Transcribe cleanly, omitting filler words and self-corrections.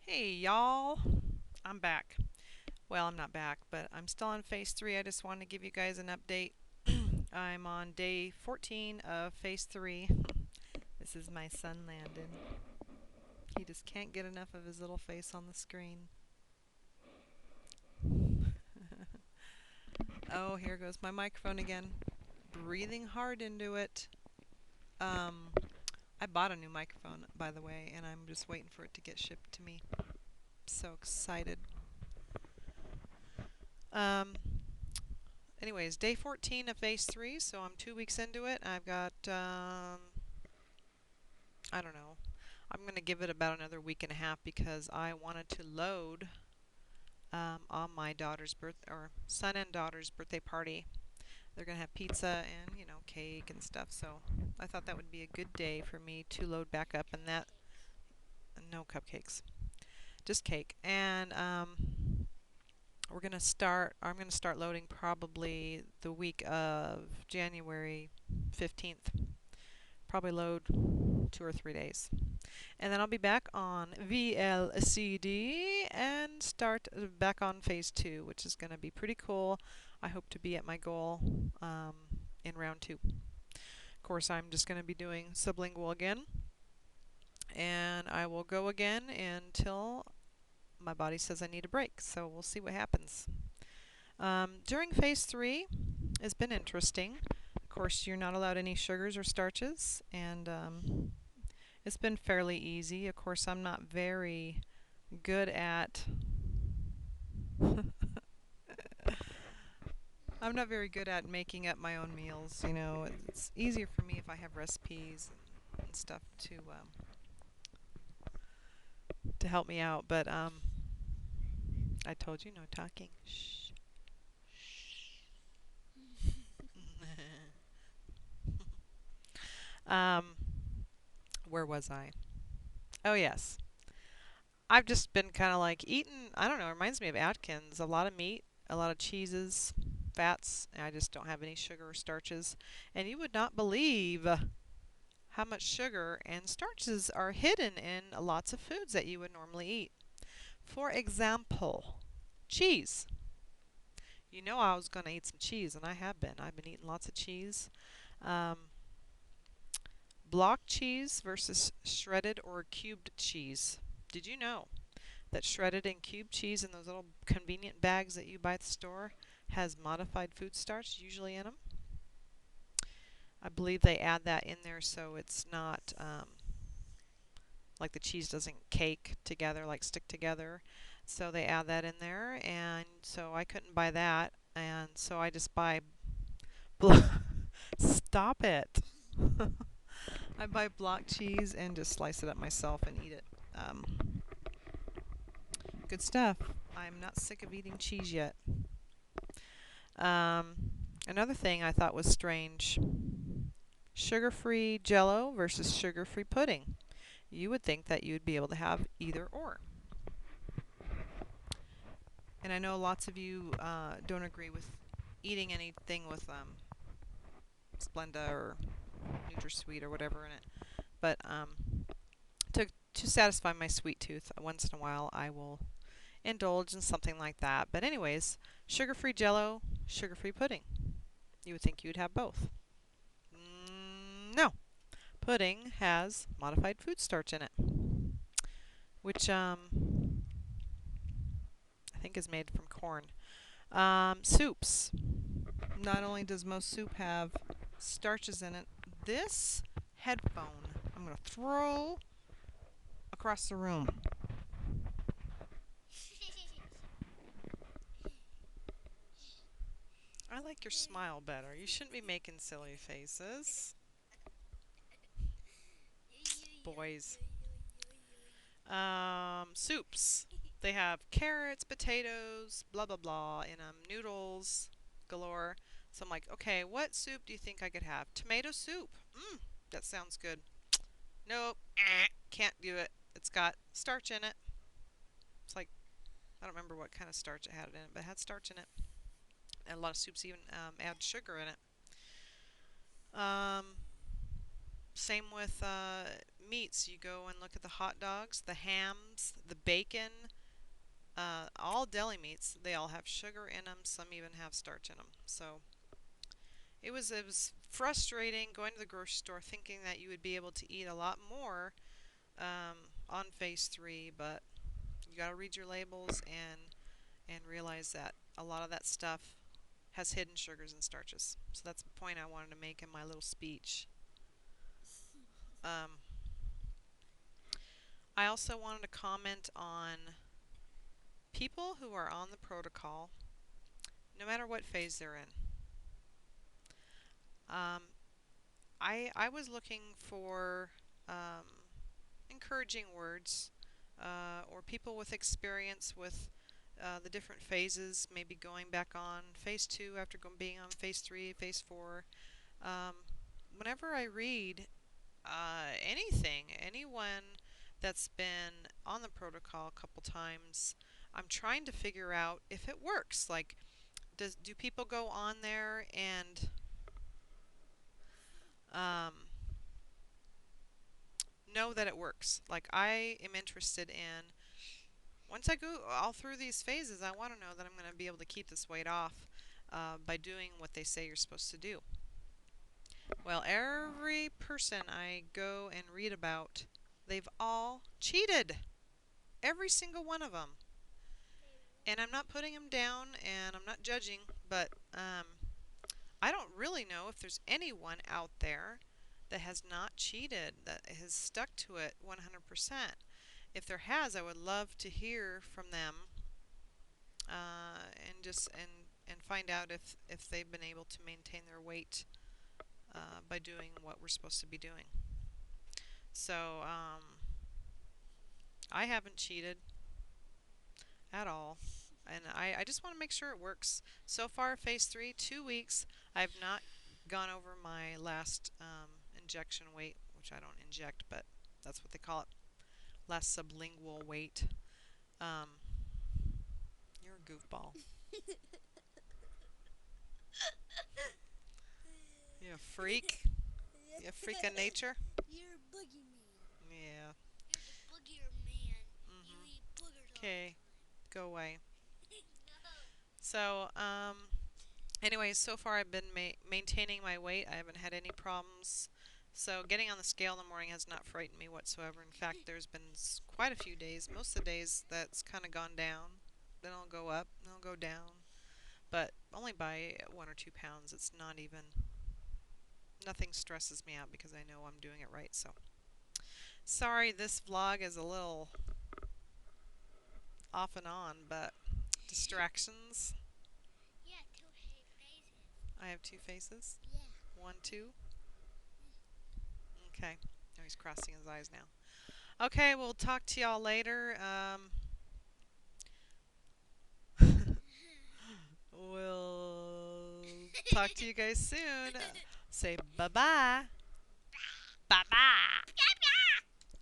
Hey y'all, I'm back. Well, I'm not back, but I'm still on phase 3. I just wanted to give you guys an update. I'm on day 14 of phase 3. This is my son Landon. He just can't get enough of his little face on the screen. Oh, here goes my microphone again. Breathing hard into it. Um, I bought a new microphone, by the way, and I'm just waiting for it to get shipped to me. So excited. Um, Anyways, day 14 of phase 3, so I'm 2 weeks into it. I've got, I don't know. I'm going to give it about another week and a half because I wanted to load on my daughter's or son and daughter's birthday party. They're going to have pizza and, cake and stuff. So I thought that would be a good day for me to load back up, and that, no cupcakes, just cake. And I'm going to start loading probably the week of January 15th. Probably load 2 or 3 days. And then I'll be back on VLCD and start back on phase 2, which is going to be pretty cool. I hope to be at my goal in round 2. Of course, I'm just going to be doing sublingual again. And I will go again until my body says I need a break. So we'll see what happens. During phase 3, it's been interesting. Of course, you're not allowed any sugars or starches, and it's been fairly easy. Of course, I'm not very good at I'm not very good at making up my own meals. It's easier for me if I have recipes and stuff to help me out. But I told you no talking. Shh. um, where was I? Oh yes, I've just been kind of like eating. I don't know. It reminds me of Atkins. A lot of meat, a lot of cheeses, fats. And I just don't have any sugar or starches. And you would not believe how much sugar and starches are hidden in lots of foods that you would normally eat. For example, cheese. You know I was going to eat some cheese, and I have been. I've been eating lots of cheese. Um, Block cheese versus shredded or cubed cheese. Did you know that shredded and cubed cheese in those little convenient bags that you buy at the store has modified food starch usually in them? I believe they add that in there so it's not like the cheese doesn't cake together, like stick together. So they add that in there, and so I couldn't buy that, and so I just buy. Stop it! I buy block cheese and just slice it up myself and eat it. Um, Good stuff. I'm not sick of eating cheese yet. Um, Another thing I thought was strange: sugar-free Jello versus sugar-free pudding. You would think that you'd be able to have either or. And I know lots of you don't agree with eating anything with Splenda or NutraSweet or whatever in it. But to satisfy my sweet tooth, once in a while I will indulge in something like that. But anyways, sugar-free Jello, sugar-free pudding. You would think you'd have both. No. Pudding has modified food starch in it, which I think is made from corn. Soups. Not only does most soup have starches in it, this headphone I'm going to throw across the room. I like your smile better. You shouldn't be making silly faces. Boys. Soups. They have carrots, potatoes, blah blah blah, and noodles galore. So I'm like, okay, what soup do you think I could have? Tomato soup. That sounds good. Nope, can't do it. It's got starch in it. It's like, I don't remember what kind of starch it had in it, but it had starch in it. And a lot of soups even add sugar in it. Um, Same with meats, you go and look at the hot dogs, the hams, the bacon, all deli meats, they all have sugar in them. Some even have starch in them. So it was frustrating going to the grocery store thinking that you would be able to eat a lot more on phase three, but you got to read your labels and realize that a lot of that stuff has hidden sugars and starches. So that's the point I wanted to make in my little speech. Um, I also wanted to comment on people who are on the protocol, no matter what phase they're in. Um, I was looking for encouraging words or people with experience with the different phases, maybe going back on phase two after being on phase three, phase four. Um, Whenever I read anything, anyone that's been on the protocol a couple times, I'm trying to figure out if it works. Like, do people go on there and um, know that it works? Like, I am interested in once I go all through these phases, I want to know that I'm going to be able to keep this weight off by doing what they say you're supposed to do. Well, every person I go and read about, they've all cheated. Every single one of them. And I'm not putting them down and I'm not judging, but I don't really know if there's anyone out there that has not cheated, that has stuck to it 100%. If there has, I would love to hear from them and just and find out if they've been able to maintain their weight by doing what we're supposed to be doing. So I haven't cheated at all. And I just want to make sure it works. So far, phase three, 2 weeks, I've not gone over my last injection weight, which I don't inject, but that's what they call it, last sublingual weight. Um, you're a goofball. You a freak. You a freak of nature. You're a boogie man. Yeah. You're the boogier man. You Mhm. eat boogers all the Okay. time. Go away. No. So, anyway, so far I've been maintaining my weight. I haven't had any problems. So getting on the scale in the morning has not frightened me whatsoever. In fact, there's been quite a few days, most of the days that's kind of gone down. Then I'll go up, then I'll go down, but only by 1 or 2 pounds. It's not even, nothing stresses me out because I know I'm doing it right. So sorry, this vlog is a little off and on, but distractions. Yeah, two faces. I have two faces. Yeah. One, two. Okay. Oh, he's crossing his eyes now. Okay, we'll talk to y'all later. We'll talk to you guys soon. Say bye bye. Bye bye.